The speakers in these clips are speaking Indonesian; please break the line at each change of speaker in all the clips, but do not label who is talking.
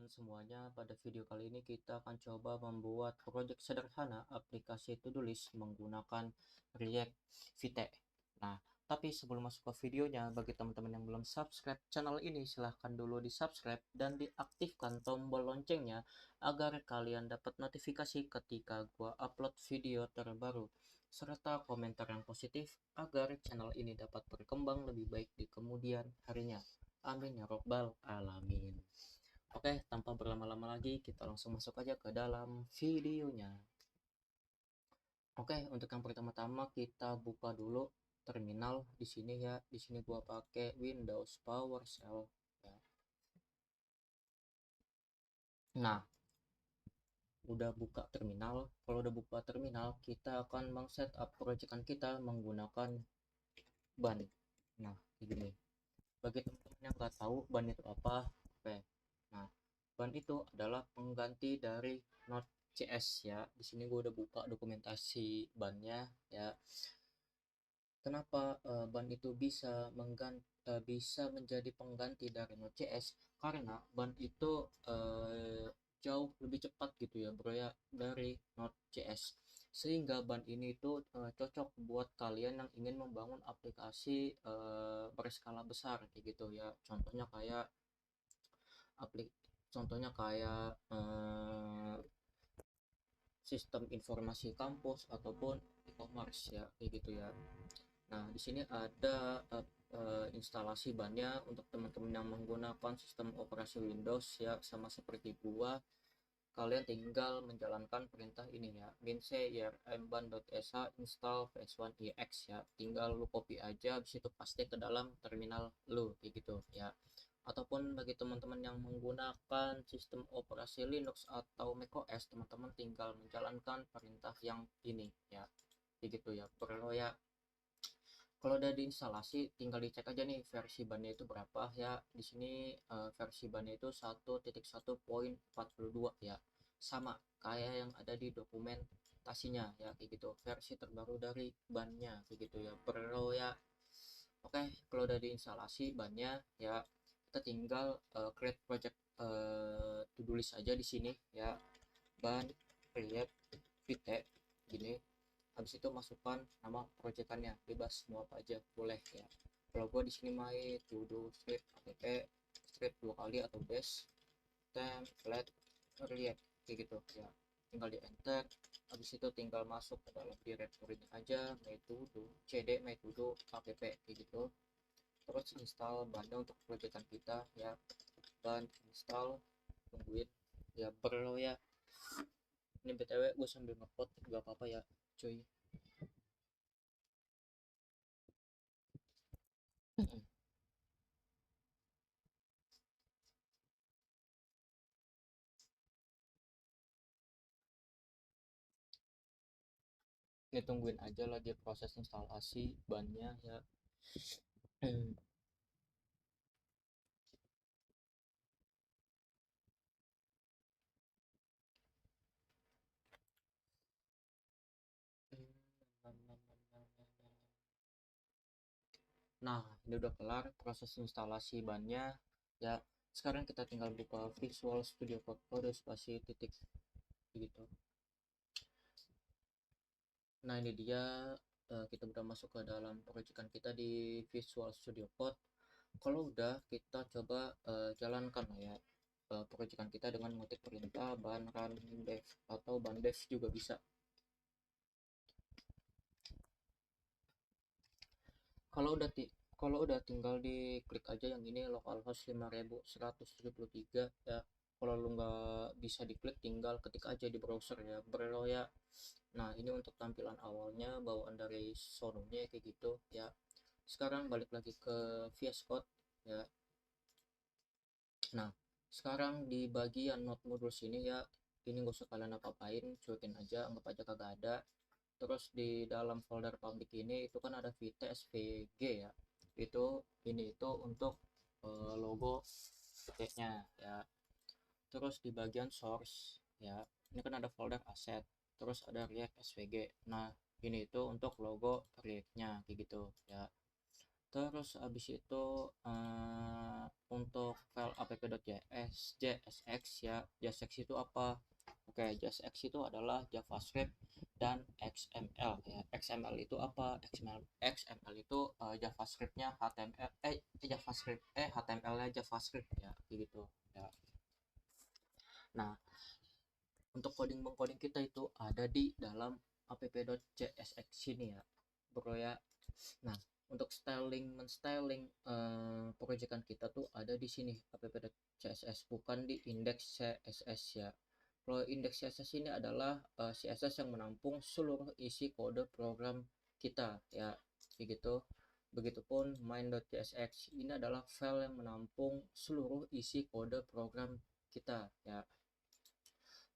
teman-teman semuanya, pada video kali ini kita akan coba membuat project sederhana aplikasi to-do list menggunakan React Vite. Nah, tapi sebelum masuk ke videonya, bagi teman-teman yang belum subscribe channel ini, silahkan dulu di subscribe dan diaktifkan tombol loncengnya agar kalian dapat notifikasi ketika gua upload video terbaru, serta komentar yang positif agar channel ini dapat berkembang lebih baik di kemudian harinya. Amin ya robbal alamin. Oke, tanpa berlama-lama lagi, kita langsung masuk aja ke dalam videonya. Oke, untuk yang pertama-tama kita buka dulu terminal di sini ya. Di sini gua pakai Windows PowerShell ya. Nah, udah buka terminal. Kalau udah buka terminal, kita akan meng-setup proyekan kita menggunakan ban. Nah, begini. Bagi teman-teman yang nggak tahu ban itu apa, oke. Nah, ban itu adalah pengganti dari Node.js ya. Di sini gue udah buka dokumentasi bannya ya. Kenapa ban itu bisa menjadi pengganti dari Node.js? Karena ban itu jauh lebih cepat gitu ya, bro ya, dari Node.js. Sehingga ban ini itu cocok buat kalian yang ingin membangun aplikasi berskala besar kayak gitu ya. Aplik contohnya kayak sistem informasi kampus ataupun e-commerce ya kayak gitu ya. Nah, di sini ada instalasi bannya untuk teman-teman yang menggunakan sistem operasi Windows ya, sama seperti gua. Kalian tinggal menjalankan perintah ini ya, minc-ban.sh install vs1ex ya. Tinggal lu copy aja, habis itu paste ke dalam terminal lu kayak gitu ya. Ataupun bagi teman-teman yang menggunakan sistem operasi Linux atau macOS, teman-teman tinggal menjalankan perintah yang ini ya kayak gitu ya. Perlu ya, kalau udah diinstalasi tinggal dicek aja nih versi bannya itu berapa ya. Di sini versi bannya itu 1.1.42 ya, sama kayak yang ada di dokumentasinya ya kayak gitu, versi terbaru dari bannya kayak gitu ya bro ya. Oke, kalau udah diinstalasi bannya ya, kita tinggal create project to do list aja di sini ya. Ban create vite gini. Habis itu masukkan nama proyekannya, bebas mau apa aja boleh ya. Kalau gua di sini main to do script app script 2 kali atau base template react kayak gitu ya. Tinggal di enter, habis itu tinggal masuk ke dalam directory-nya aja, metodo cd metodo app kayak gitu. Terus install bannya untuk proyekan kita ya. Dan install, tungguin ya bro ya. Ini btw gue sambil ngepot, gak apa-apa ya cuy. Ini tungguin aja lagi proses instalasi bannya ya. Nah, ini udah kelar proses instalasi bannya ya. Sekarang kita tinggal buka Visual Studio Code, kode spasi titik gitu. Nah, ini dia, kita udah masuk ke dalam proyekan kita di Visual Studio Code. Kalau udah, kita coba jalankan ya proyekan kita dengan mengetik perintah ban run dev atau ban dev juga bisa. Kalau udah tinggal diklik aja yang ini, localhost 5173 ya. Kalau lu nggak bisa diklik, tinggal ketik aja di browser ya bro ya. Nah, ini untuk tampilan awalnya bawaan dari sononya kayak gitu ya. Sekarang balik lagi ke VS Code ya. Nah, sekarang di bagian node modul sini ya, ini gak usah kalian apa-apain, cuekin aja, anggap aja kagak ada. Terus di dalam folder public ini itu kan ada vite svg ya, itu ini itu untuk logo vite-nya ya. Terus di bagian source ya, ini kan ada folder asset, terus ada react svg. Nah, ini itu untuk logo react-nya kayak gitu ya. Terus habis itu untuk file app.jsx ya, JSX itu apa? Oke, JSX itu adalah JavaScript dan XML ya. XML itu apa? XML itu JavaScriptnya HTML JavaScript HTML-nya JavaScript ya, gitu ya. Nah, untuk coding mengcoding kita itu ada di dalam app.jsx ini ya, bro ya. Nah, untuk styling menstyling proyekan kita tuh ada di sini app.css, bukan di index CSS ya. Kalau index CSS ini adalah CSS yang menampung seluruh isi kode program kita ya, begitu. Begitupun main.csx ini adalah file yang menampung seluruh isi kode program kita ya.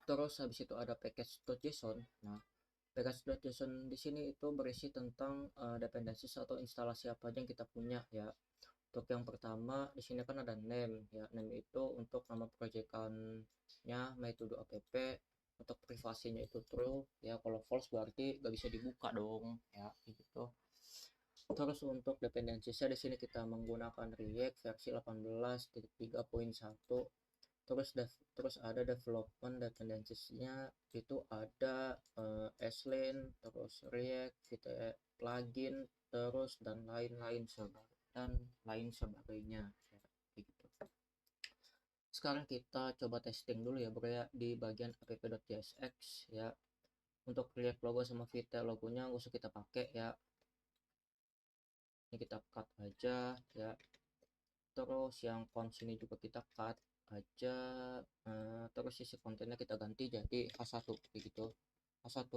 Terus habis itu ada package.json. Nah, package.json di sini itu berisi tentang dependencies atau instalasi apa aja yang kita punya ya. Untuk yang pertama di sini kan ada name ya. Name itu untuk nama proyekannya my-to-do app. Untuk privasinya itu true ya. Kalau false berarti gak bisa dibuka dong ya, gitu. Terus untuk dependensiesnya di sini kita menggunakan React versi 18.3.1. Terus ada development dependencies-nya itu ada Sline, terus React, Vite plugin, terus dan lain sebagainya ya, gitu. Sekarang kita coba testing dulu ya bro ya di bagian app.jsx ya. Untuk React logo sama Vite logonya nggak usah kita pakai ya, ini kita cut aja ya. Terus yang cons ini juga kita cut aja, terus isi kontennya kita ganti jadi H1 begitu, H1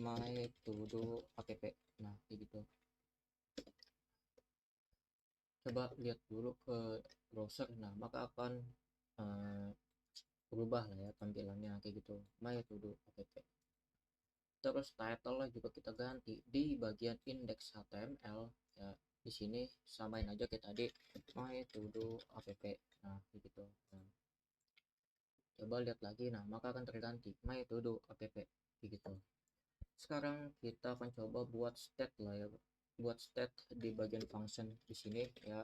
my to do app. Nah kayak gitu. Coba lihat dulu ke browser, nah maka akan berubah lah ya tampilannya kayak gitu, my to do app. Terus title lah juga kita ganti di bagian index HTML ya. Di sini samain aja kayak tadi, my to do app. Nah begitu. Nah, coba lihat lagi, nah maka akan terganti my to do app begitu. Sekarang kita akan coba buat state lah ya, buat state di bagian function di sini ya.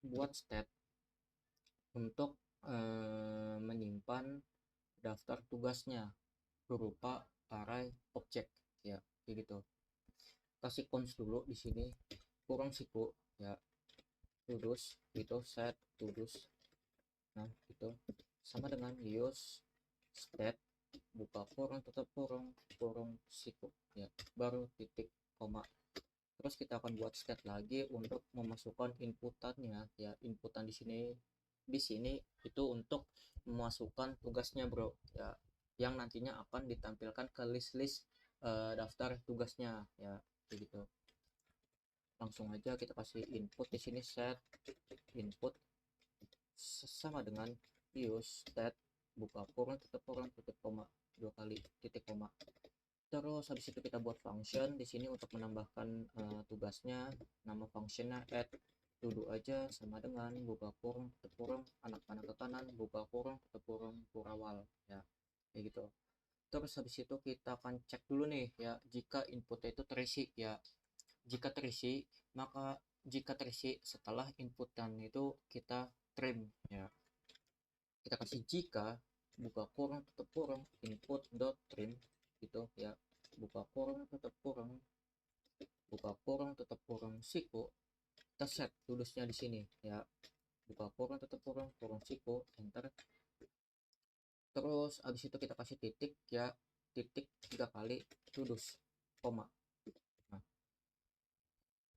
Buat state untuk menyimpan daftar tugasnya berupa array object ya, begitu. Kasih cons dulu di sini, kurang siku ya, tudus itu set tudus. Nah itu sama dengan use state buka kurung tutup kurung siku ya, baru titik koma. Terus kita akan buat state lagi untuk memasukkan inputannya ya. Inputan di sini itu untuk memasukkan tugasnya bro ya, yang nantinya akan ditampilkan ke list-list daftar tugasnya ya, begitu. Langsung aja kita kasih input di sini, set input sama dengan use state buka kurung tutup koma, dua kali titik koma. Terus habis itu kita buat function di sini untuk menambahkan tugasnya. Nama functionnya add to do aja, sama dengan buka kurung tutup kurung anak-anak ke kanan, buka kurung tutup kurung kurawal ya, kayak gitu. Terus habis itu kita akan cek dulu nih ya, jika inputnya itu terisi ya. Jika terisi, maka jika terisi setelah inputan itu kita trim ya. Kita kasih jika buka kurung tutup kurung input dot trim gitu ya, buka kurung tutup kurung siku. Kita set tudusnya di sini ya, buka kurung tutup kurung siku, enter. Terus abis itu kita kasih titik ya, titik 3 kali tudus koma. Nah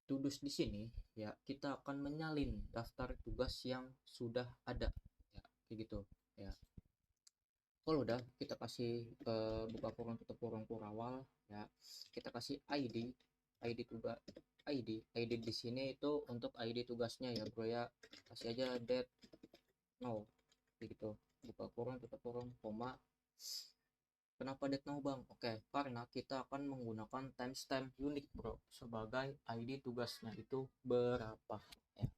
tudus di sini ya, kita akan menyalin daftar tugas yang sudah ada ya, kayak gitu ya. Kalau udah kita kasih buka kurung tutup kurung kurawal ya, kita kasih id tugas, id di sini itu untuk id tugasnya ya bro ya. Kasih aja date no gitu, buka kurung tutup kurung koma. Kenapa date now bang? Oke, karena kita akan menggunakan timestamp unik bro sebagai id tugasnya itu berapa ya.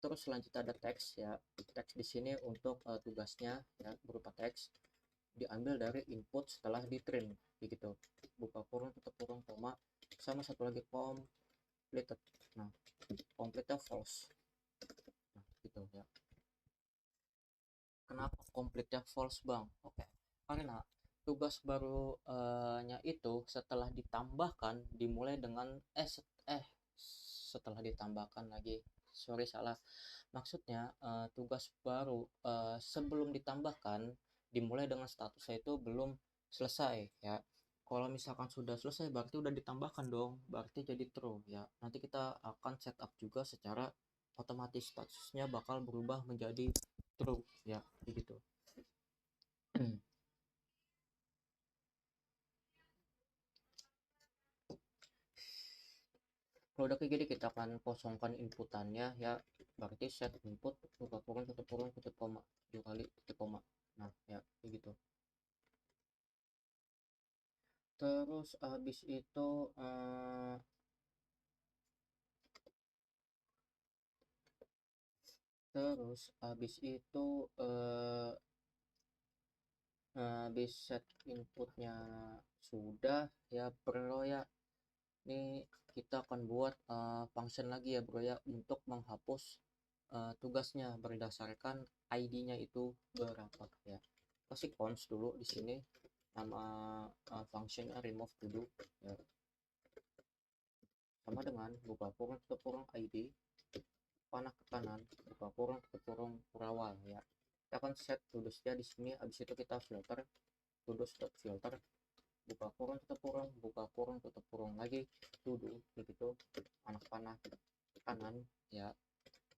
Terus selanjutnya ada teks ya. Teks di sini untuk tugasnya ya, berupa teks diambil dari input setelah di trim begitu, buka kurung tutup kurung koma. sama satu lagi completed. Nah, completed false. Nah, gitu ya. Kenapa complete-nya false, Bang? Oke. Karena tugas baru nya itu setelah ditambahkan dimulai dengan setelah ditambahkan lagi. Sorry, salah. Maksudnya tugas baru sebelum ditambahkan dimulai dengan statusnya itu belum selesai ya. Kalau misalkan sudah selesai berarti udah ditambahkan dong, berarti jadi true ya. Nanti kita akan setup juga secara otomatis statusnya bakal berubah menjadi true ya, begitu. Kalau udah kayak gini kita akan kosongkan inputannya ya, berarti set input buka kurung tutup koma 2 kali tutup koma. Nah ya kayak gitu. Terus habis itu habis set inputnya sudah ya bro ya. Ini kita akan buat function lagi ya bro ya untuk menghapus tugasnya berdasarkan ID-nya itu berapa ya. Kasih cons dulu di sini, nama functionnya remove dulu ya, sama dengan buka kurung tutup kurung ID panah ke kanan buka kurung tutup kurung kurawal ya. Kita akan set tudusnya di sini, habis itu kita filter tudus filter buka kurung tutup kurung lagi tuduh begitu anak panah kanan ya,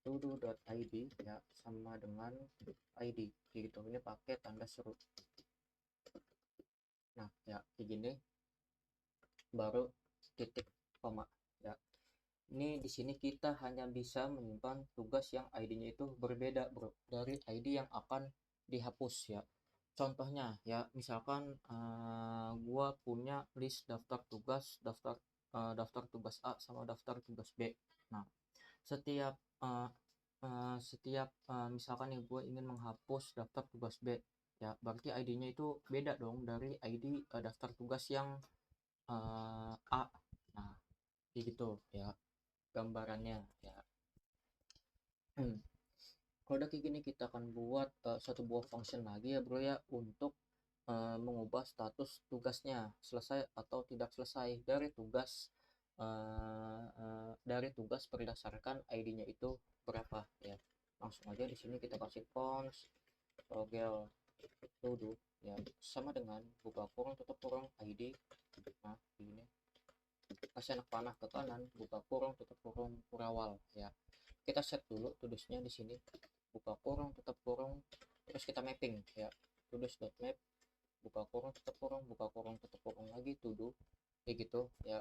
tuduh.id ya sama dengan id gitu, ini pakai tanda seru. Nah ya kayak gini baru titik koma ya. Ini di sini kita hanya bisa menyimpan tugas yang ID-nya itu berbeda bro dari ID yang akan dihapus ya. Contohnya ya misalkan gua punya list daftar tugas A sama daftar tugas B. Nah setiap misalkan nih gue ingin menghapus daftar tugas B ya, berarti ID-nya itu beda dong dari ID daftar tugas yang A. Nah kayak gitu ya gambarannya ya. Kalau udah kayak gini kita akan buat satu buah function lagi ya bro ya untuk mengubah status tugasnya selesai atau tidak selesai dari tugas berdasarkan ID-nya itu berapa ya. Langsung aja di sini kita kasih cons toggle to do ya sama dengan buka kurung tutup kurung ID. Nah ini kasih anak panah ke kanan buka kurung tutup kurung kurawal ya. Kita set dulu tudusnya di sini buka kurung tutup kurung terus kita mapping ya, tudus.map buka kurung tutup kurung lagi tuduh kayak gitu ya.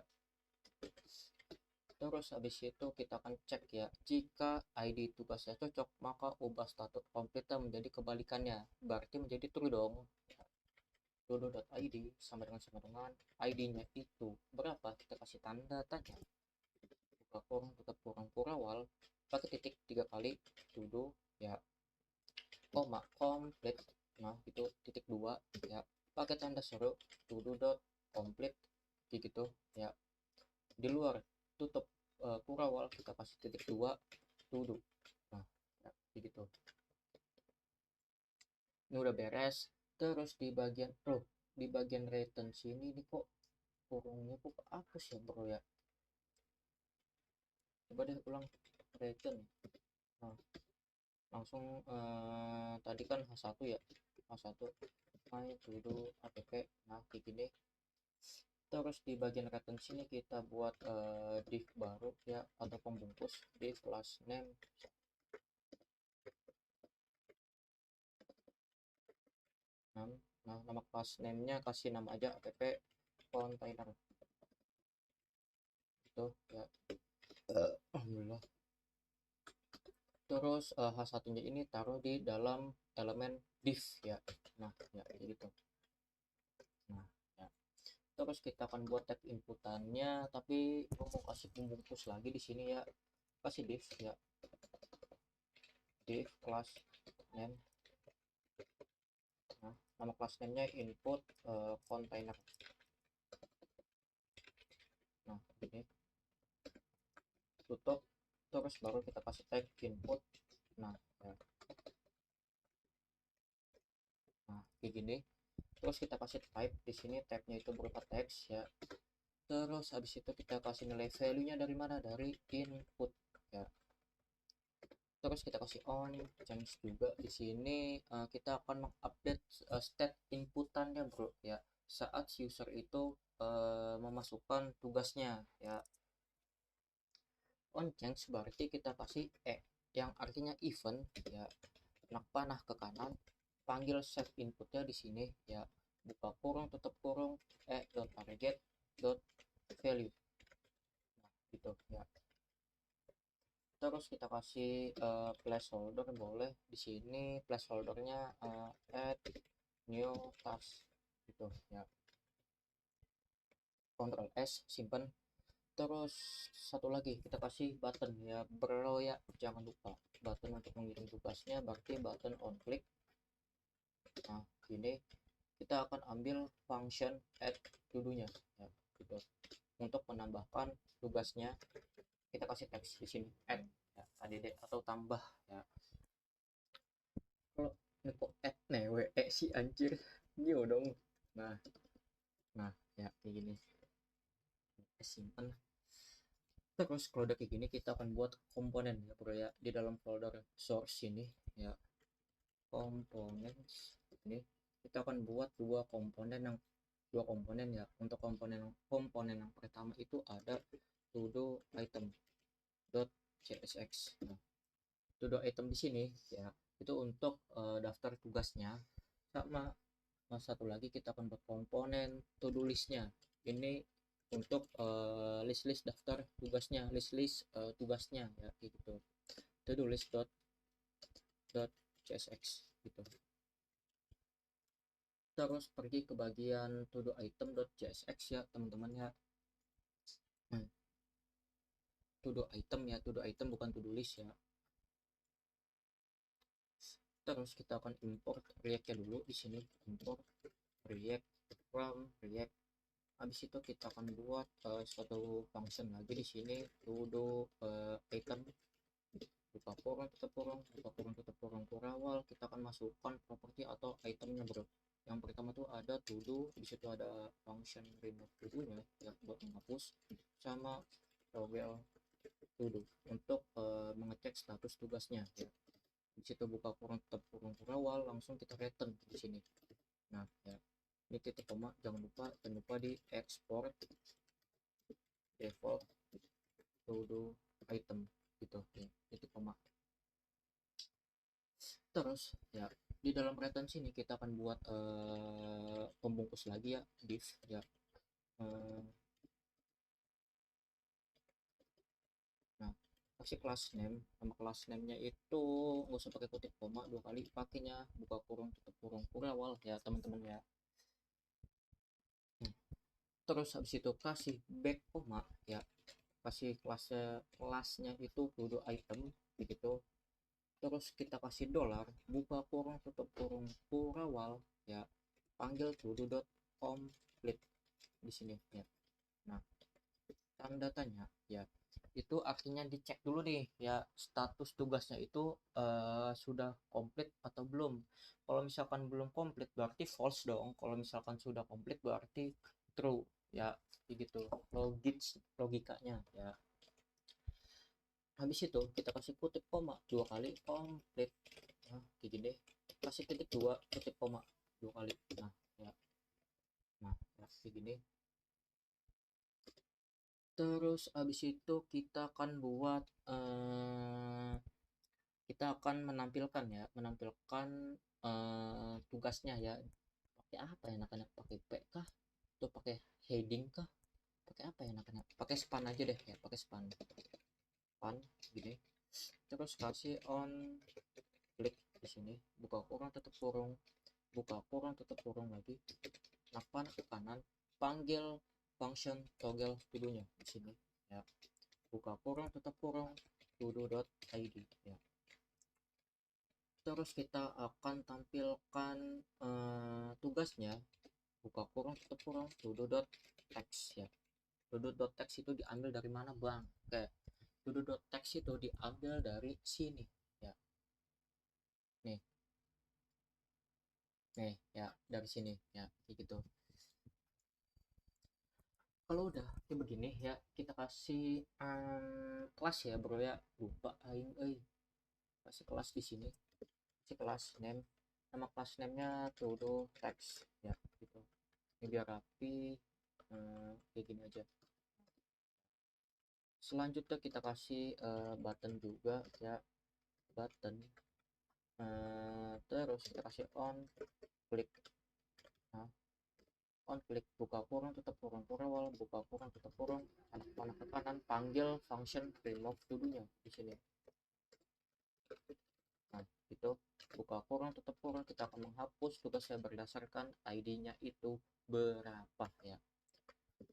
Terus habis itu kita akan cek ya, jika ID tugasnya cocok maka ubah status komputer menjadi kebalikannya, berarti menjadi true dong. Dodo.id sama dengan ID-nya itu berapa, kita kasih tanda tanya buka kurung tutup kurung kurawal pakai titik 3 kali todo ya koma complete. Nah itu titik 2 ya pakai tanda seru todo dot complete gitu ya. Di luar tutup kurawal kita kasih titik 2 todo. Nah ya, gitu ini udah beres. Terus di bagian return sini nih kok kurungnya kok hapus ya bro ya, coba deh ulang return. Nah langsung tadi kan H1 ya, H1 my to do app. Nah kayak gini. Terus di bagian return sini kita buat div baru ya atau pembungkus div class name. Nah nama class name nya kasih nama aja app container gitu ya. Alhamdulillah. Terus H1 nya ini taruh di dalam elemen div ya. Nah ya gitu. Nah ya. Terus kita akan buat tag inputannya, tapi mau kasih pembungkus lagi di sini ya, kasih div ya, div class name. Nah nama class name nya input container. Nah ini tutup, terus baru kita kasih tag input. Nah ya. Nah kayak gini, terus kita kasih type di sini, tagnya itu berupa teks ya. Terus habis itu kita kasih nilai value nya dari mana, dari input ya. Terus kita kasih on change juga di sini. Kita akan mengupdate state inputannya bro ya, saat si user itu memasukkan tugasnya ya. On change berarti kita kasih yang artinya event ya, anak panah ke kanan, panggil set inputnya di sini ya, buka kurung tutup kurung dot target dot value. Nah gitu ya. Terus kita kasih placeholder, boleh di sini placeholdernya add new task gitu ya. Ctrl S simpan. Terus satu lagi kita kasih button ya bro ya, jangan lupa button untuk mengirim tugasnya, berarti button on click. Nah ini kita akan ambil function add to do nya ya gitu, untuk menambahkan tugasnya. Kita kasih teks di sini add ya, add atau tambah ya. Kalau ini kok add newe si anjir new dong. Nah nah ya kayak gini, simpan. Terus kalau udah kayak gini kita akan buat komponen ya bro ya, di dalam folder source ini ya, komponen ini kita akan buat dua komponen ya. Untuk komponen yang pertama itu ada todo item dot csx. Nah todo item di sini ya itu untuk daftar tugasnya, sama satu lagi kita akan buat komponen to do listnya. Ini untuk list daftar tugasnya, list tugasnya ya gitu, to do list dot csx gitu. Terus pergi ke bagian to do item dot csx ya teman-teman ya. To do item ya, to do item bukan to do list ya. Terus kita akan import react-nya dulu di sini, import react from react. Habis itu kita akan buat suatu function lagi di sini, to do item buka kurung tutup kurung, buka kurung tutup kurung kurawal. Kita akan masukkan properti atau itemnya bro. Yang pertama tuh ada to do, di situ ada function remove to do nya ya buat menghapus, sama toggle to do untuk mengecek status tugasnya ya. Di situ buka kurung tutup kurung kurawal, langsung kita return di sini. Nah ya ini titik koma, jangan lupa di export default to do item gitu ya, titik koma. Terus ya di dalam return sini kita akan buat pembungkus lagi ya, div ya. Nah kasih class name, nama class name nya itu nggak usah pakai kutip koma dua kali, pakainya buka kurung tutup kurung kurawal ya teman-teman ya. Terus habis itu kasih back koma ya, kasih kelasnya itu todo item begitu. Terus kita kasih dolar, buka kurung tutup kurung kurawal ya, panggil todo dot complete di sini ya. Nah tanda tanya ya, itu artinya dicek dulu nih ya, status tugasnya itu sudah komplit atau belum. Kalau misalkan belum komplit berarti false dong, kalau misalkan sudah komplit berarti true ya, gitu logikanya ya. Habis itu kita kasih kutip koma dua kali komplit. Nah kayak gini, kasih titik dua kutip koma dua kali. Nah ya, nah ya, kayak gini. Terus habis itu kita akan buat kita akan menampilkan ya, tugasnya ya. Pakai apa ya anak-anak, pakai p kah atau pakai heading kah, pakai apa ya anak-anak, pakai span aja deh ya, pakai span gini. Terus kasih on klik di sini, buka kurung tutup kurung, buka kurung tutup kurung lagi, napan ke kanan, panggil function toggle to-do-nya di sini ya, buka kurung tutup kurung to-do.id ya. Terus kita akan tampilkan tugasnya, buka kurung tutup kurung to-do.text ya. todo.text itu diambil dari mana bang? Oke, todo.text itu diambil dari sini ya, nih nih ya, dari sini ya, kayak gitu. Kalau udah kayak begini ya, kita kasih kelas ya bro ya, lupa aing kasih kelas di sini, kasih kelas name, nama kelas name-nya todo text ya, gitu. Ini biar rapi, kayak gini aja. Selanjutnya kita kasih button juga ya, button. Terus kita kasih on, klik. Nah, on klik, buka kurung tutup kurung awal, buka kurung tutup kurung, anak panah ke kanan, panggil function remove to-do-nya di sini. Nah, itu buka kurung tutup kurung, kita akan menghapus tugasnya berdasarkan ID-nya itu berapa ya.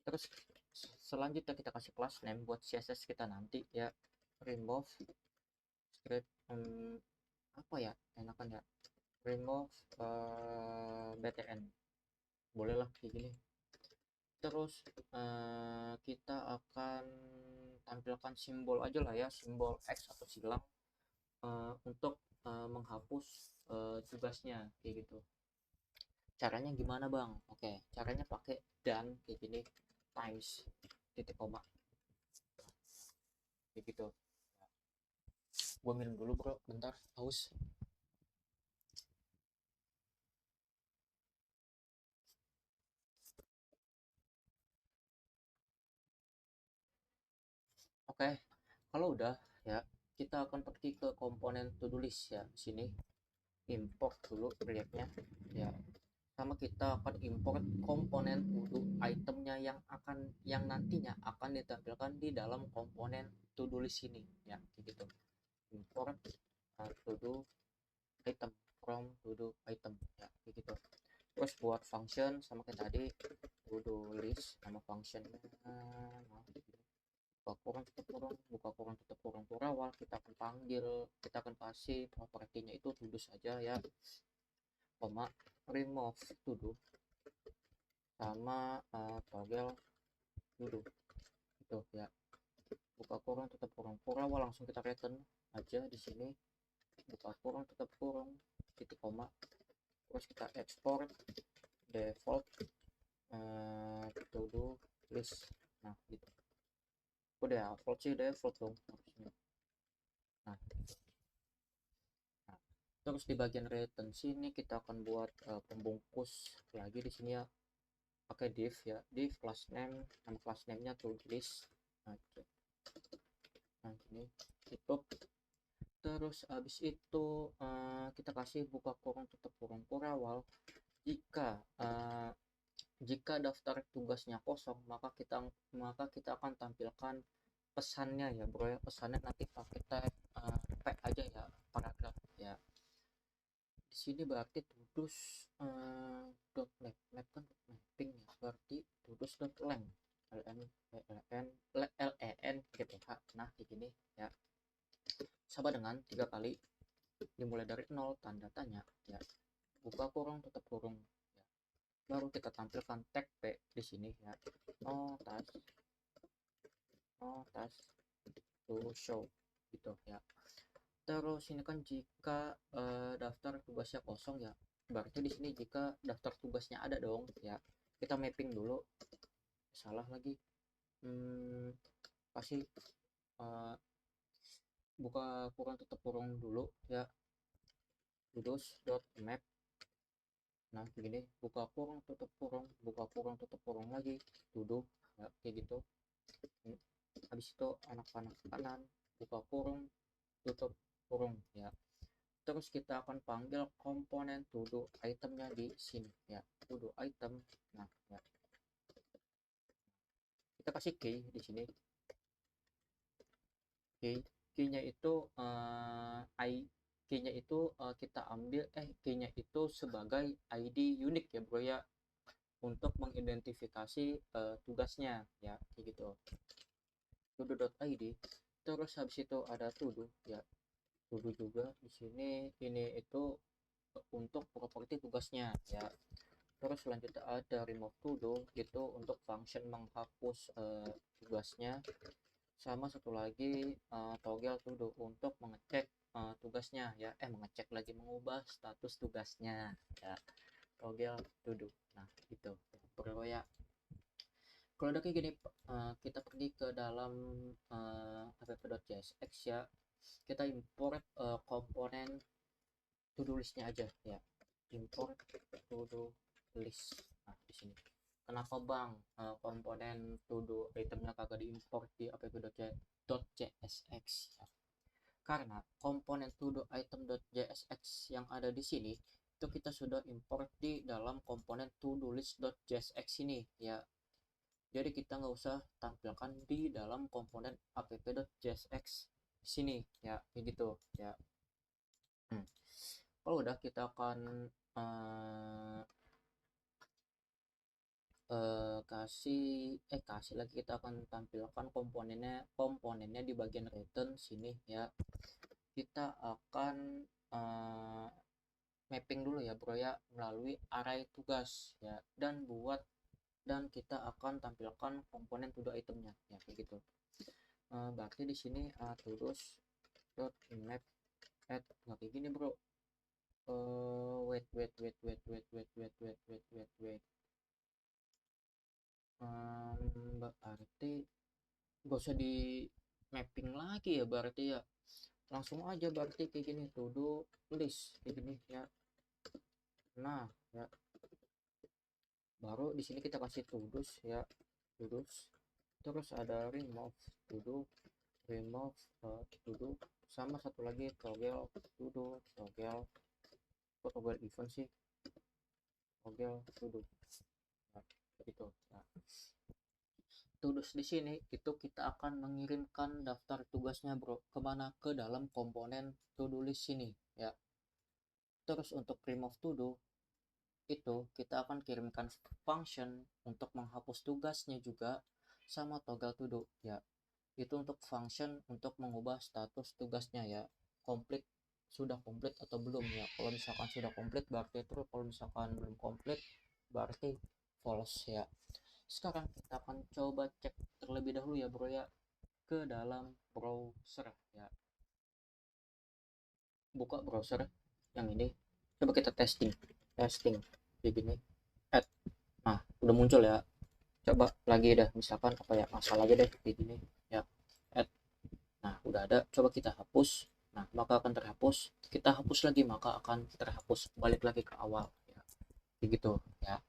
Terus selanjutnya kita kasih class name buat CSS kita nanti ya, remove script, apa ya enakan ya, remove btn, bolehlah kayak gini. Terus kita akan tampilkan simbol aja lah ya, simbol X atau silang untuk menghapus tugasnya kayak gitu. Caranya gimana bang? Oke, caranya pakai dan kayak gini, times titik koma kayak gitu. Gue minum dulu bro, bentar haus. Oke, kalau udah ya, kita akan pergi ke komponen to do list ya, sini import dulu create-nya ya, sama kita akan import komponen to do itemnya yang nantinya akan ditampilkan di dalam komponen to do list ini ya, gitu. Import to do item from to do item ya, gitu. Terus buat function sama kayak tadi, to do list nama functionnya, buka kurung tutup kurung, buka kurung tutup kurung awal, kita akan panggil, kita akan kasih propertinya itu to do saja ya, koma remove to do sama toggle to do itu ya. Buka kurung tutup kurung awal, langsung kita return aja di sini, buka kurung tutup kurung titik koma, terus kita export default to do list. Nah gitu, udah default sih, default dong harusnya. Nah, terus di bagian return sini kita akan buat pembungkus lagi di sini ya, pakai div ya, div class name, nama class name nya to list. Nah, ini tutup. Terus habis itu kita kasih buka kurung tutup kurung awal, jika daftar tugasnya kosong, maka kita akan tampilkan pesannya ya bro ya, pesannya nanti pakai tag p aja ya, paragraf ya. Di sini berarti tudus dot map kan mapping ya, berarti tudus dot length len gth. Nah kayak gini ya, sama dengan 3 kali dimulai dari 0 tanda tanya ya, buka kurung tutup kurung ya. Baru kita tampilkan tag p di sini ya, task to show gitu ya. Terus ini kan jika daftar tugasnya kosong ya, berarti di sini jika daftar tugasnya ada dong ya. Kita mapping dulu, salah lagi, kasih buka kurung tutup kurung dulu ya, tudus.map. Nah begini, buka kurung tutup kurung lagi, tuduh ya, kayak gitu. Habis itu anak panah ke kanan, buka kurung tutup kurung ya. Terus kita akan panggil komponen to do itemnya di sini ya, to do item. Nah ya, kita kasih key di sini, key-nya itu key-nya itu kita ambil key-nya itu sebagai ID unik ya bro ya, untuk mengidentifikasi tugasnya ya, kayak gitu. todo.id. Terus habis itu ada to do ya, to do juga di sini, ini itu untuk properti tugasnya ya. Terus selanjutnya ada remove to do, itu untuk function menghapus tugasnya. Sama satu lagi toggle to do untuk mengecek tugasnya ya, mengecek lagi, mengubah status tugasnya ya, toggle to do. Nah gitu bro ya. Kalau udah kayak gini kita pergi ke dalam app.jsx ya, kita import komponen to do listnya aja ya, import to do list. Nah di sini kenapa bang komponen to do itemnya kagak diimport di app.jsx ya? Karena komponen to do item.jsx yang ada di sini itu kita sudah import di dalam komponen to do list.jsx ini ya, jadi kita nggak usah tampilkan di dalam komponen app.jsx sini ya, kayak gitu ya. Kalau udah kita akan kasih lagi, kita akan tampilkan komponennya di bagian return sini ya. Kita akan mapping dulu ya bro ya, melalui array tugas ya, dan kita akan tampilkan komponen to do itemnya ya, kayak gitu. Berarti di sini todos dot map add nggak kayak gini bro. Wait berarti gak usah di mapping lagi ya, berarti ya langsung aja berarti kayak gini, to do list kayak gini ya. Nah ya, baru di sini kita kasih todos ya, todos, terus ada remove to do, remove to do, sama satu lagi toggle to do, toggle event sih, toggle to do. Nah, gitu. Nah, tulis di sini itu kita akan mengirimkan daftar tugasnya bro kemana, ke dalam komponen to do list sini ya. Terus untuk remove to do itu kita akan kirimkan function untuk menghapus tugasnya juga, sama toggle to do ya, itu untuk function untuk mengubah status tugasnya ya, komplit, sudah komplit atau belum ya. Kalau misalkan sudah komplit berarti true, kalau misalkan belum komplit berarti false ya. Sekarang kita akan coba cek terlebih dahulu ya bro ya, ke dalam browser ya. Buka browser yang ini, coba kita testing kayak gini, add. Nah udah muncul ya, coba lagi dah, misalkan apa ya, asal aja deh kayak gini ya, add. Nah udah ada, coba kita hapus. Nah maka akan terhapus, kita hapus lagi maka akan terhapus, balik lagi ke awal ya, kayak gitu ya.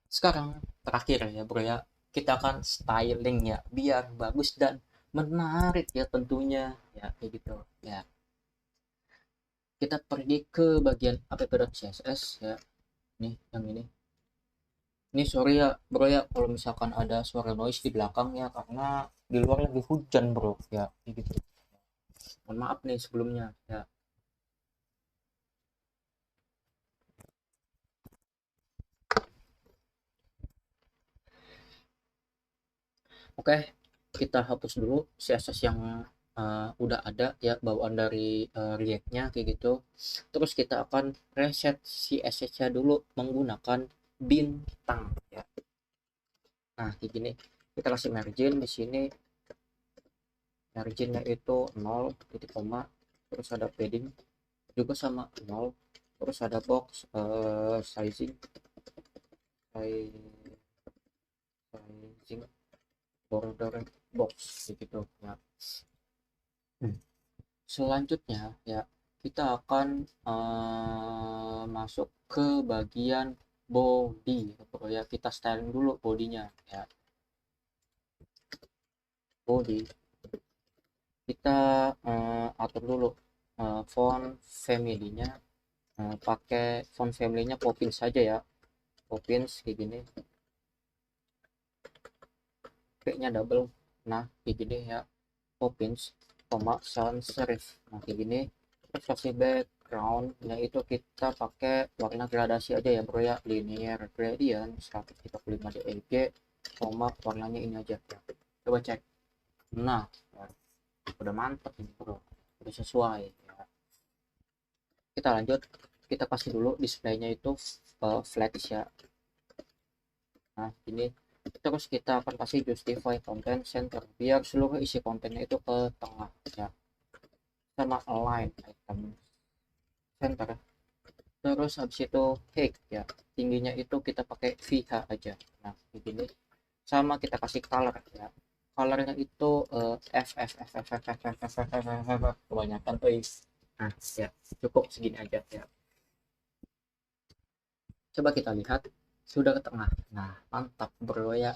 Sekarang terakhir ya bro ya, kita akan styling ya biar bagus dan menarik ya tentunya ya, kayak gitu ya. Kita pergi ke bagian app.css ya, nih yang ini sorry ya bro ya kalau misalkan ada suara noise di belakang ya, karena di luar lagi hujan bro ya, kayak gitu. Mohon maaf nih sebelumnya ya. Oke, kita hapus dulu CSS yang udah ada ya, bawaan dari React-nya kayak gitu. Terus kita akan reset CSS-nya dulu menggunakan bintang ya. Nah, kayak gini. Kita kasih margin di sini. Marginnya itu 0 titik koma, terus ada padding juga sama 0, terus ada box sizing border box gitu ya. Selanjutnya ya, kita akan masuk ke bagian body ya, kita styling dulu bodinya ya. Body kita atur dulu font family-nya, pakai font family-nya Poppins saja ya, Poppins kayak gini, P-nya double. Nah kayak gini ya, Poppins sans serif. Nah kayak gini. Terus kasih backgroundnya itu kita pakai warna gradasi aja ya bro ya, linear gradient 135 deg, warnanya ini aja ya. Coba cek. Nah udah mantep ini bro, udah sesuai ya. Kita lanjut, kita kasih dulu displaynya itu flat ya, Nah ini terus kita akan kasih justify content center biar seluruh isi kontennya itu ke tengah ya, sama align item center. Terus habis itu height ya, tingginya itu kita pakai VH aja. Nah begini, sama kita kasih color ya, colornya itu F F F F F F F F F F F F kebanyakan guys. Nah ya cukup segini aja ya. Coba kita lihat sudah ke tengah. Nah mantap bro ya.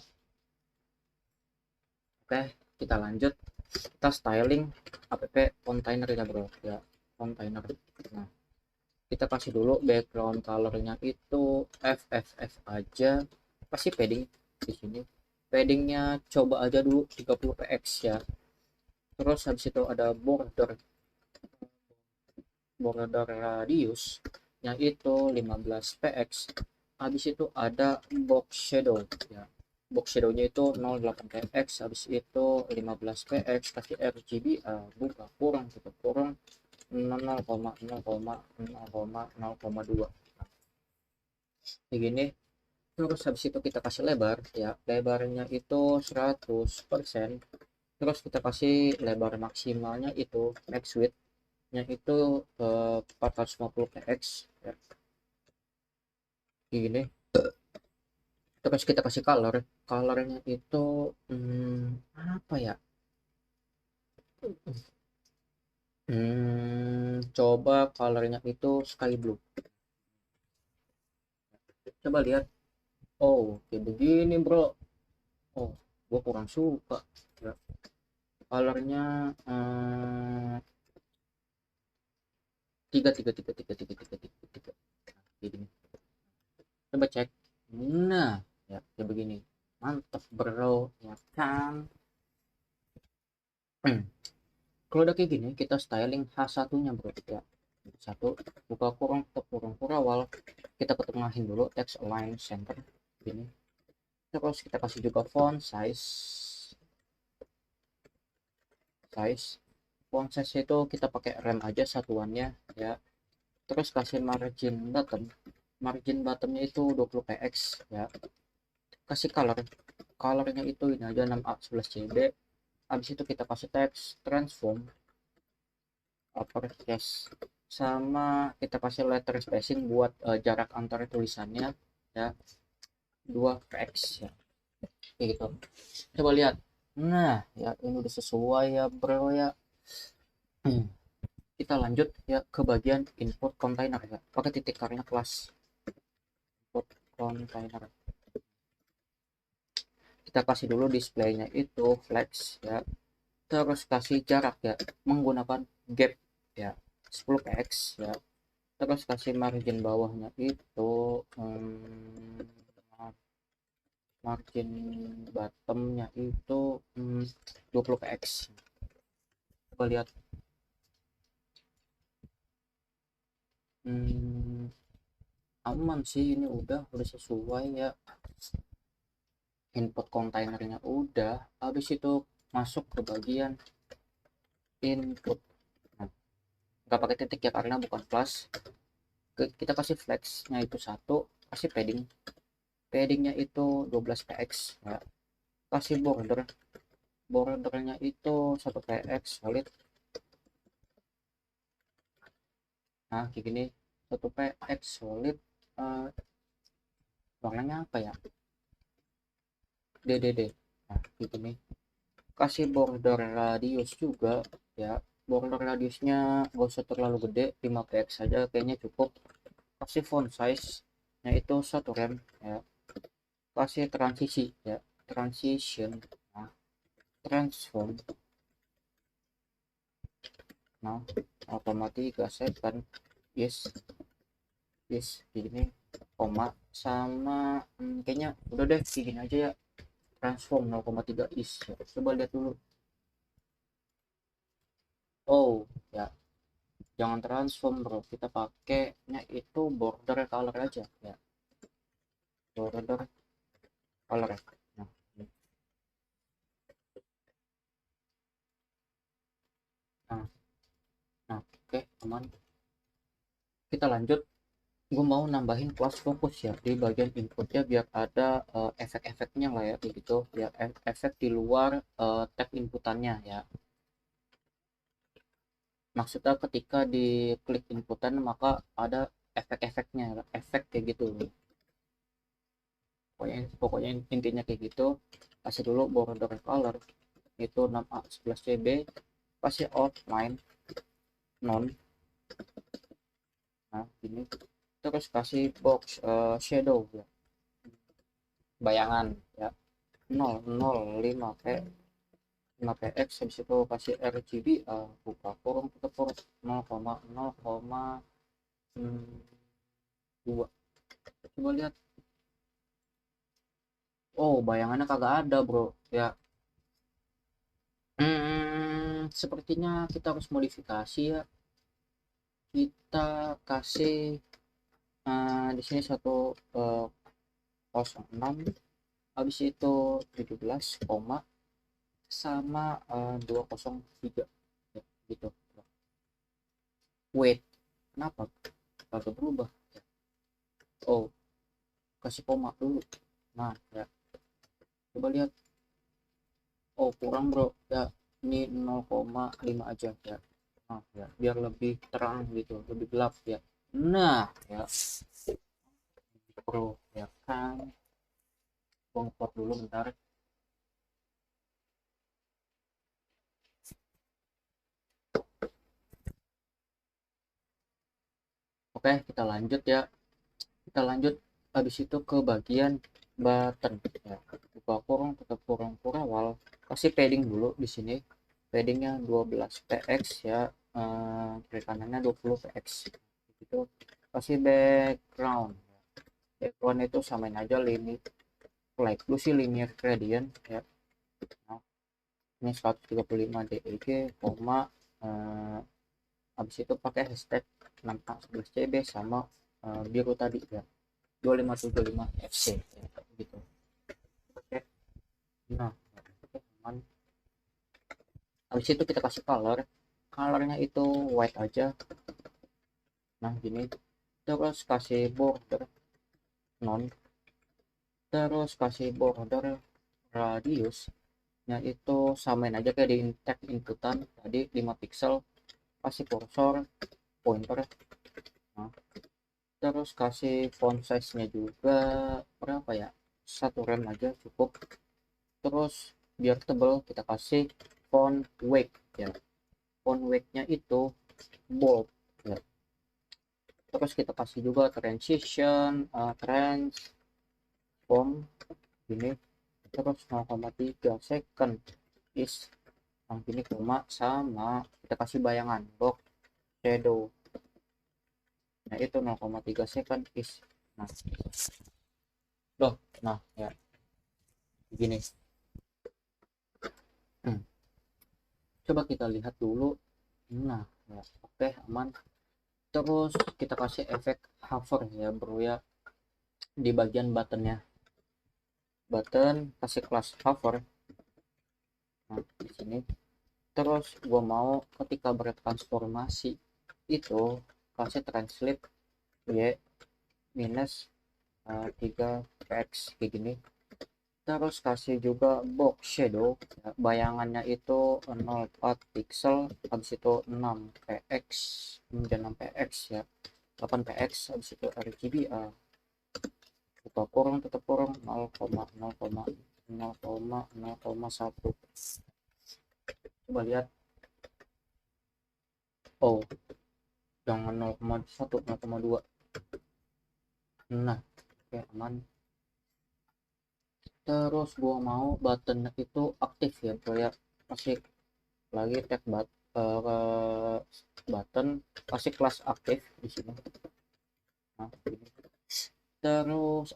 Oke kita lanjut, kita styling app container ya bro ya, container. Nah kita kasih dulu background colornya itu FFF aja, pasti padding di sini, paddingnya coba aja dulu 30 px ya. Terus habis itu ada border radius yang itu 15 px. Habis itu ada box shadow ya, box shadownya itu 08 px. Habis itu 15 px kasih RGB buka kurang tutup kurang 0,0,0,0,2 kayak gini. Terus habis itu kita kasih lebar ya, lebarnya itu 100%. Terus kita kasih lebar maksimalnya itu max width-nya itu 450 px ya, kayak gini. Terus kita kasih colornya itu apa ya, coba colornya itu sky blue. Coba lihat, oh kayak begini bro. Oh gua kurang suka ya, colornya tiga tiga tiga tiga tiga tiga tiga tiga begini. Coba cek, nah ya kayak begini, mantap bro ya kan. Kalau udah kayak gini kita styling H1 nya bro ya, satu buka kurung tutup kurung kurawal, kita ketengahin dulu text align center gini. Terus kita kasih juga font size itu kita pakai rem aja satuannya ya. Terus kasih margin bottomnya itu 20 px ya. Kasih colornya itu ini aja 6A11CB. Habis itu kita kasih teks transform uppercase, sama kita kasih letter spacing buat jarak antara tulisannya ya 2 px ya, kayak gitu. Coba lihat, nah ya ini udah sesuai ya bro ya. Kita lanjut ya ke bagian input container ya, pakai titik karena kelas input container. Kita kasih dulu displaynya itu flex ya, terus kasih jarak ya menggunakan gap ya 10 px ya. Terus kasih margin bawahnya itu margin bottomnya itu 20 px. Coba lihat, aman sih, ini udah sesuai ya. Input kontainernya udah, habis itu masuk ke bagian input. Nah, nggak pakai titik ya karena bukan plus. Kita kasih flexnya itu satu, kasih paddingnya itu 12 px ya. Kasih bordernya itu 1 px solid. Nah kayak gini 1 px solid. Warnanya apa ya, DDD. Nah kayak gini, kasih border radius juga ya, border radiusnya gak usah terlalu gede, 5 px saja kayaknya cukup. Kasih font size nya itu 1 rem ya. Kasih transisi ya, transition, nah, transform, nah otomatis save kan, yes ini koma sama kayaknya udah deh bikin aja ya, transform 0,3 is ya. Coba lihat dulu, oh ya jangan transform bro, kita pakainya itu border color aja ya, border color ya. Nah, nah, nah oke aman. Kita lanjut gue mau nambahin kelas fokus ya di bagian inputnya biar ada efek-efeknya lah ya kayak gitu ya, efek di luar tag inputannya ya. Maksudnya ketika di klik inputan maka ada efek-efeknya, efek kayak gitu. Pokoknya intinya kayak gitu. Kasih dulu border color itu 6A 11CB, kasih outline non, nah ini terus kasih box shadow ya, bayangan ya, 005 p 5px. Habis itu kasih RGB buka kurung tutup kurung 0,0,2. Coba lihat, oh bayangannya kagak ada bro ya. Sepertinya kita harus modifikasi ya. Kita kasih di sini 106, habis itu 17 koma sama 203 ya, gitu. Wait, kenapa kalau berubah ya? Oh, kasih koma dulu. Nah ya, coba lihat, oh kurang bro ya, ini 0,5 aja ya. Nah ya, biar lebih terang gitu, lebih gelap ya. Nah ya bro ya kan, gua dulu bentar. Oke, kita lanjut ya. Kita lanjut habis itu ke bagian button ya. Buka kurung tutup kurung kurawal, kasih padding dulu di sini. Paddingnya 12px ya, kiri kanannya 20px gitu. Kasih background, background itu samain aja limit like lu sih linear gradient ya. Nah, ini 135 DEG koma habis itu pakai hashtag 611CB sama biru tadi ya, 2575 FC ya, gitu. Oke, nah teman, habis itu kita kasih colornya itu white aja. Nah gini, terus kasih border non, terus kasih border radiusnya itu samain aja kayak di tag inputan tadi 5 pixel. Kasih kursor pointer, nah, terus kasih font size nya juga berapa ya, 1 rem aja cukup. Terus biar tebal kita kasih font weight ya, font weight nya itu bold ya. Terus kita kasih juga transition transform ini, terus 0,3 second is, nah ini koma sama kita kasih bayangan box shadow, nah itu 0,3 second is, nah loh, nah ya begini. hmm. Coba kita lihat dulu. Nah ya, oke aman. Terus kita kasih efek hover ya bro ya di bagian buttonnya. Button kasih kelas hover, nah di sini. Terus gua mau ketika bertransformasi itu kasih translate y minus 3px kayak gini. Terus kasih juga box shadow ya, bayangannya itu 0,4 pixel, habis itu 6px dan 6px ya, 8px. Habis itu RGB buka kurung tutup kurung 0,0,0,0,1. Coba lihat, oh jangan 0,1, 0,2. Nah oke aman. Terus gua mau button itu aktif ya bro ya, kasih lagi tag button, kasih kelas aktif di sini. Nah ini. Terus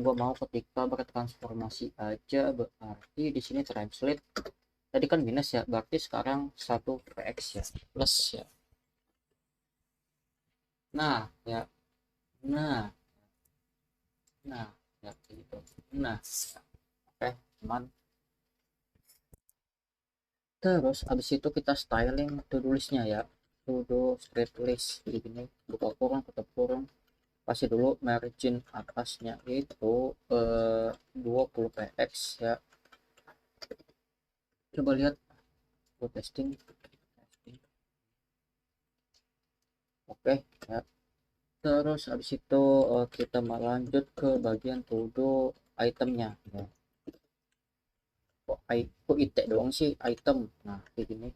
gua mau ketika bertransformasi aja berarti di sini translate tadi kan minus ya, berarti sekarang 1px ya, plus ya. Nah ya, nah nah ya gitu. Nah ya. Oke teman, terus abis itu kita styling to do listnya ya. sudo strip list begini, buka kurung tutup kurung, kasih dulu margin atasnya itu 20 px ya. Coba lihat testing. Oke ya. Terus habis itu kita lanjut ke bagian todo itemnya ya. Kok itek doang sih item. Nah kayak gini,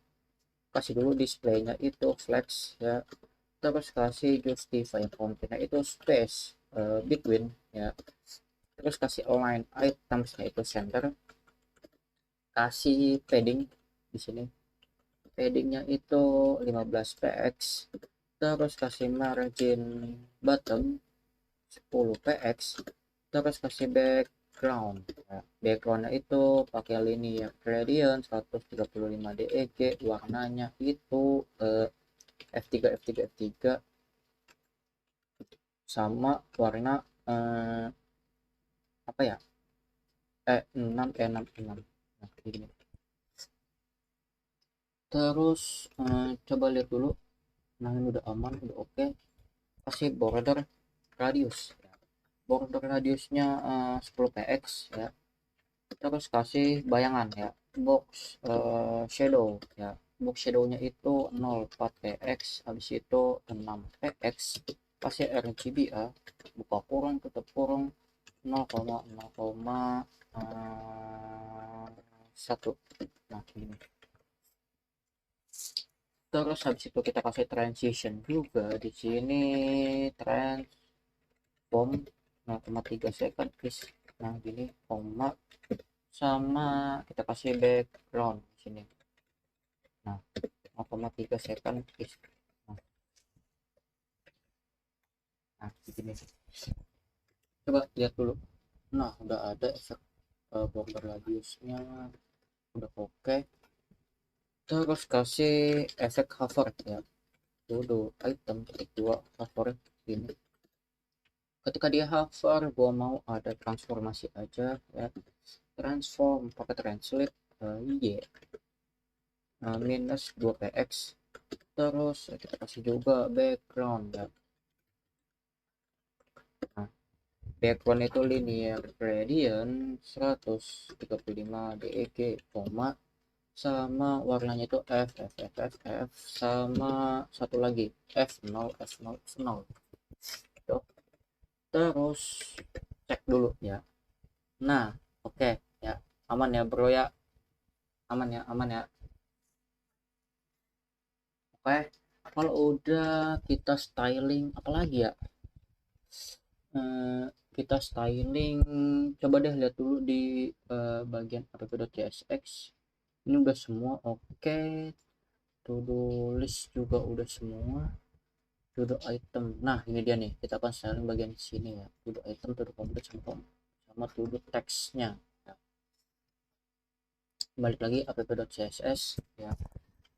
kasih dulu displaynya itu flex ya. Terus kasih justify content itu space between ya. Terus kasih align itemsnya itu center. Kasih padding di sini, paddingnya itu 15 px. Terus kasih margin bottom 10 px. Terus kasih background ya. Backgroundnya itu pakai linear gradient 135 deg, warnanya itu F3 F3 F3 sama warna apa ya, E6 E6. Nah ini terus coba lihat dulu. Nah ini udah aman, udah oke. Kasih border radius ya. Border radiusnya 10 px ya. Terus kasih bayangan ya, box shadow ya. Box shadownya itu 0,4 px, habis itu 6 px. Kasih RGB ya, buka kurung tutup kurung 0,1. Nah ini. Terus habis itu kita kasih transition juga di sini, transform 0,3 second please. Nah gini koma, sama kita kasih background di sini. Nah 0,3 second please. Nah begini, coba lihat dulu. Nah udah ada efek border radiusnya, udah oke. Terus kasih efek hover ya, dulu item titik 2 hover ini. Ketika dia hover gua mau ada transformasi aja ya, transform pakai translate iya minus 2 px. Terus kita kasih juga background ya. Nah, background itu linear gradient 135 deg, koma, sama warnanya itu F sama satu lagi F0 F0. Tuh. Terus cek dulu ya. Nah oke ya, aman ya bro ya, aman ya, aman ya. Oke, kalau udah kita styling apalagi ya, kita styling, coba deh lihat dulu di bagian app.csx. Ini udah semua oke. To do list juga udah semua. To do item, nah ini dia nih, kita akan styling bagian sini ya. To do item, to do complete, sama to do text-nya ya. Balik lagi app.css ya,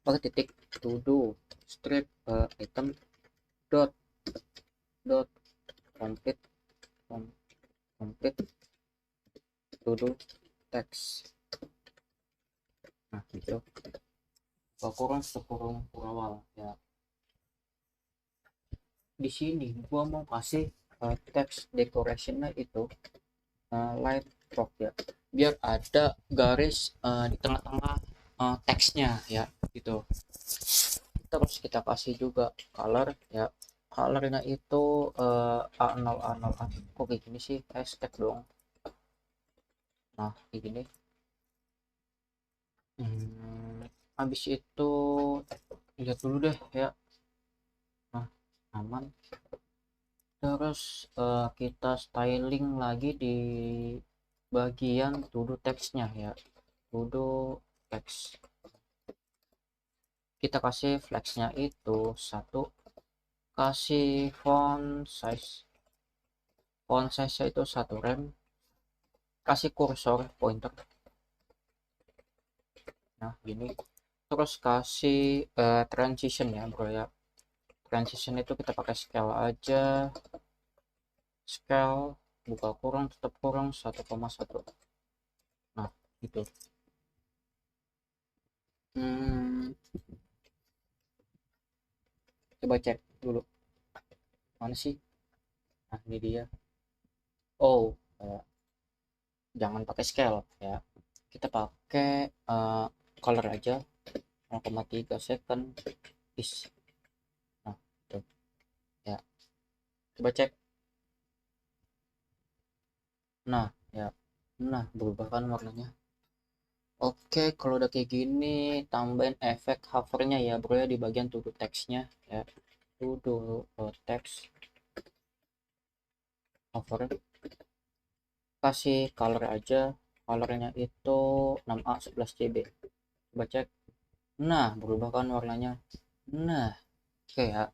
pakai titik to do strip item dot dot complete to do text. Nah gitu, kurang sekurang kurawal ya. Di sini gua mau kasih text decorationnya itu light rock ya, biar ada garis di tengah-tengah teksnya ya gitu. Terus kita kasih juga color ya, colornya itu A0 A0 A. Kok kayak gini sih, hashtag dong. Nah kayak gini. Habis itu lihat dulu deh ya. Nah aman. Terus kita styling lagi di bagian to do text-nya ya, to do text. Kita kasih flex-nya itu 1, kasih font size itu 1 rem, kasih kursor pointer. Nah gini, terus kasih transition ya bro ya. Transition itu kita pakai scale aja, scale buka kurung tutup kurung 1,1. nah gitu. Coba cek dulu mana sih. Nah ini dia. Oh, jangan pakai scale ya, kita pakai color aja 0,3 second is. Nah tuh ya, coba cek. Nah ya, nah berubah kan warnanya. Oke, kalau udah kayak gini tambahin efek hovernya ya bro ya, di bagian to do text-nya ya. To do text hover, kasih color aja, colornya itu 6A 11 CB. Coba cek. Nah berubah kan warnanya. Nah oke ya,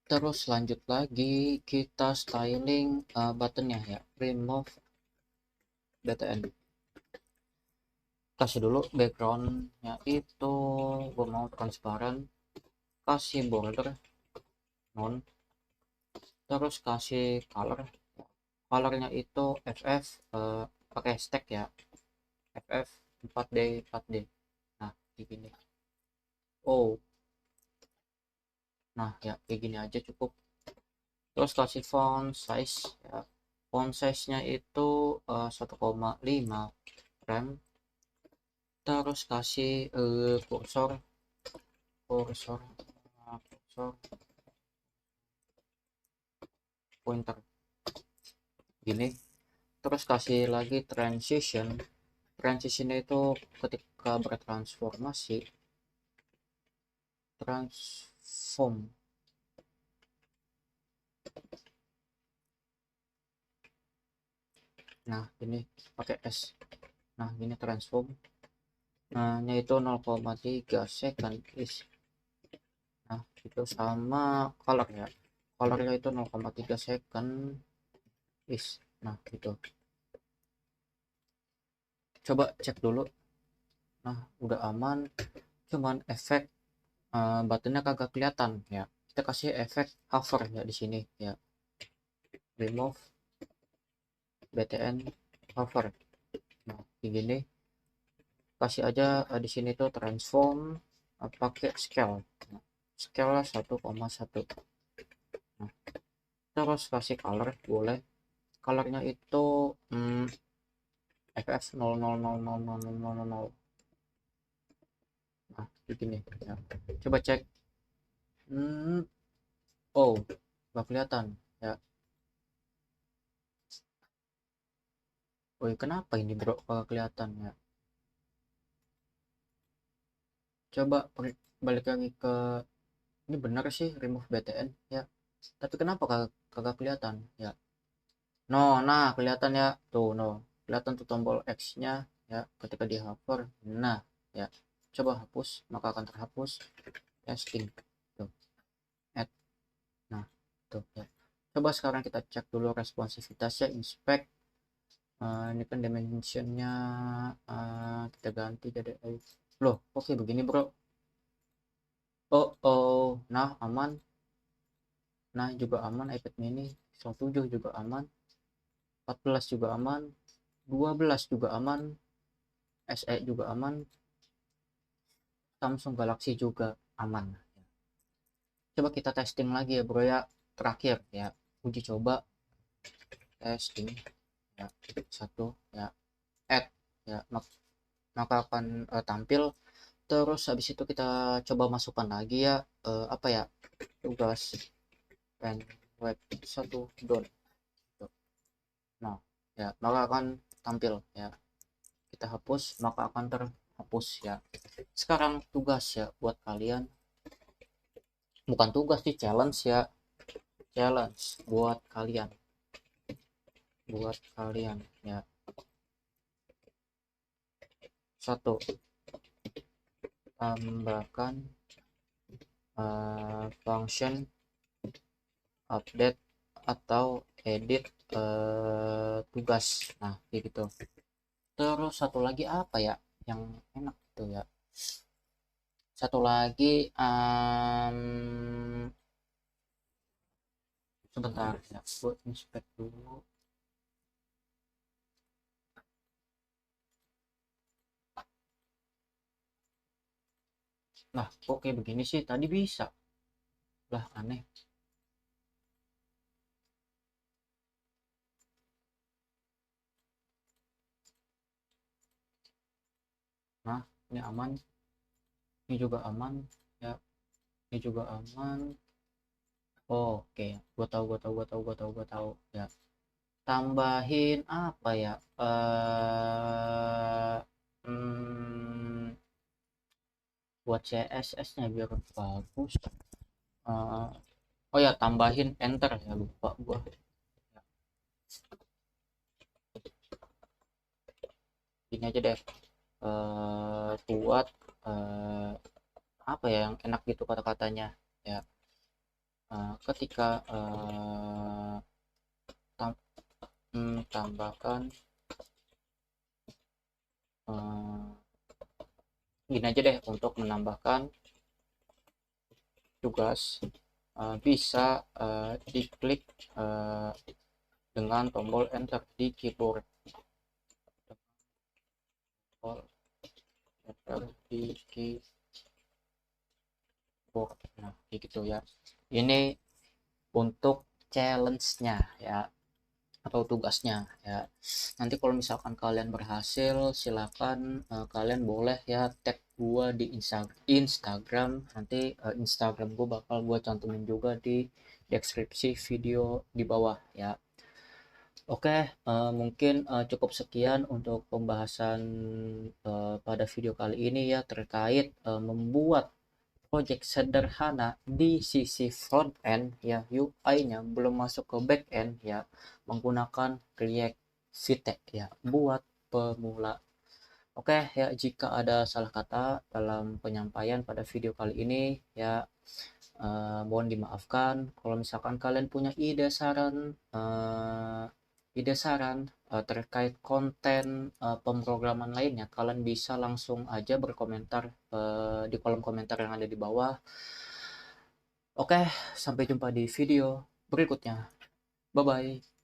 terus lanjut lagi kita styling buttonnya ya, remove btn. Kasih dulu backgroundnya itu gue mau transparan, kasih border non, terus kasih color, colornya itu ff, pakai stack ya, ff 4D 4D. Nah kayak gini. Oh, nah ya kayak gini aja cukup. Terus kasih font size ya, font size nya itu 1,5 rem. Terus kasih kursor, kursor kursor pointer gini. Terus kasih lagi transition. Transition itu ketika bertransformasi, transform. Nah ini pakai S. Nah ini transform, nah ini itu 0,3 second is. Nah itu sama color ya, colornya itu 0,3 second is. Nah gitu, coba cek dulu. Nah udah aman, cuman efek buttonnya kagak kelihatan ya. Kita kasih efek hover ya di sini ya, remove btn hover. Nah begini, kasih aja di sini tuh transform, pakai scale. Nah, scale 1,1. Nah, terus kasih color boleh, colornya itu ff 0,0000000. Nah begini ya, coba cek. hmm, oh nggak kelihatan ya. Woi kenapa ini bro nggak kelihatan ya. Coba balik lagi ke, ini benar sih remove btn ya, tapi kenapa kagak kelihatan ya. No, nah kelihatan ya tuh, no kelihatan tuh tombol X nya ya ketika di hover. Nah ya, coba hapus maka akan terhapus. Testing tuh, add. Nah tuh ya, coba sekarang kita cek dulu responsivitasnya, inspect. Ini kan dimensionnya kita ganti jadi loh oke begini bro. Oh nah aman. Nah juga aman, iPad mini 7 juga aman, 14 juga aman, 12 juga aman, SE juga aman, Samsung Galaxy juga aman. Coba kita testing lagi ya bro ya, terakhir ya, uji coba testing ya, satu ya, add ya, maka akan tampil. Terus habis itu kita coba masukkan lagi ya, apa ya, tugas pen web 1 down. Nah ya maka akan tampil ya, kita hapus maka akan terhapus ya. Sekarang tugas ya buat kalian, bukan tugas sih, challenge ya, challenge buat kalian ya. Satu, tambahkan function update atau edit tugas. Nah kayak gitu. Terus satu lagi apa ya yang enak gitu ya, satu lagi sebentar ya, buat inspect dulu. Nah, kok kayak begini sih? Tadi bisa. Lah, aneh. Nah, ini aman. Ini juga aman. Ya, ini juga aman. Oke, gua tahu. Ya, tambahin apa ya? Hmm, buat CSS-nya biar bagus. Eh, oh ya, tambahin enter ya, lupa gua. Ini aja deh. Buat apa ya yang enak gitu kata-katanya. Ya, ketika tambahkan eh, gini aja deh untuk menambahkan tugas bisa diklik eh, dengan tombol enter di keyboard. Tombol enter di keyboard. Nah, gitu ya. Ini untuk challenge-nya ya, atau tugasnya ya. Nanti kalau misalkan kalian berhasil, silakan kalian boleh ya tag gua di Instagram. Nanti Instagram gua bakal gua cantumin juga di deskripsi video di bawah ya. Oke, mungkin cukup sekian untuk pembahasan pada video kali ini ya, terkait membuat project sederhana di sisi front end ya, UI-nya belum masuk ke back end ya, menggunakan React Vite ya, buat pemula. Oke ya, jika ada salah kata dalam penyampaian pada video kali ini ya, mohon dimaafkan. Kalau misalkan kalian punya ide saran terkait konten pemrograman lainnya, kalian bisa langsung aja berkomentar di kolom komentar yang ada di bawah. Oke, sampai jumpa di video berikutnya. Bye bye.